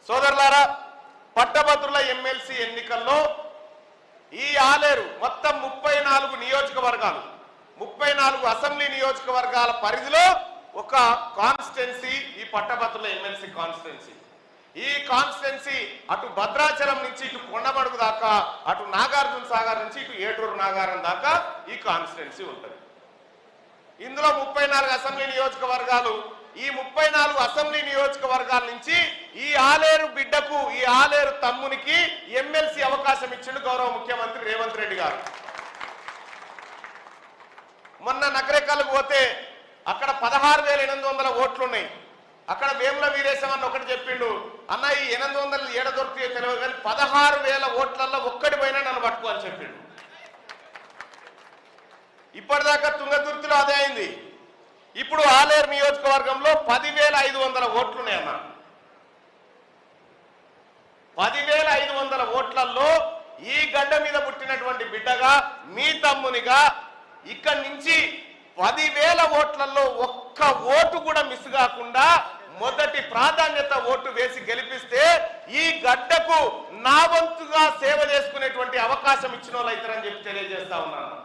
సోదరులారా, పట్టభద్రుల ఎమ్మెల్సీ ఎన్నికల్లో ఈ ఆలేరు మొత్తం 34 నియోజకవర్గాలు 34 అసెంబ్లీ నియోజకవర్గాల పరిధిలో ఒక కాన్స్టిట్యున్సీ ఈ పట్టభద్రుల ఎమ్మెల్సీ కాన్స్టిట్యున్సీ. ఈ కాన్స్టిట్యున్సీ అటు భద్రాచలం నుంచి ఇటు కొండమడుగు దాకా, అటు నాగార్జున సాగర్ నుంచి ఇటు ఏటూరు నాగారం దాకా ఈ కాన్స్టిట్యున్సీ ఉంటుంది. ఇందులో 34 అసెంబ్లీ నియోజకవర్గాలు. ఈ 34 అసెంబ్లీ నియోజకవర్గాల నుంచి ఈ ఆలేరు బిడ్డకు, ఈ ఆలేరు తమ్మునికి ఎమ్మెల్సీ అవకాశం ఇచ్చిండు గౌరవ ముఖ్యమంత్రి రేవంత్ రెడ్డి గారు. మొన్న నగరేకల్కు పోతే అక్కడ 16,800 ఓట్లు ఉన్నాయి. అక్కడ వేముల వీరేశం అన్న ఒకటి చెప్పిండు, అన్న ఈ 800 ఏడ దొరికితే తెలియదు కానీ 16,000 ఓట్లలో ఒక్కటి పోయినా నన్ను పట్టుకో అని చెప్పిండు. ఇప్పటిదాకా తుంగతుర్తిలో అదే అయింది. ఇప్పుడు ఆలేరు నియోజకవర్గంలో 10,500 ఓట్లున్నాయన్న. 10,500 ఓట్లలో ఈ గడ్డ మీద పుట్టినటువంటి బిడ్డగా, మీ తమ్మునిగా ఇక్కడి నుంచి 10,000 ఓట్లలో ఒక్క ఓటు కూడా మిస్ కాకుండా మొదటి ప్రాధాన్యత ఓటు వేసి గెలిపిస్తే ఈ గడ్డకు నా వంతుగా సేవ చేసుకునేటువంటి అవకాశం ఇచ్చిన వాళ్ళు అవుతారని చెప్పి తెలియజేస్తా ఉన్నాను.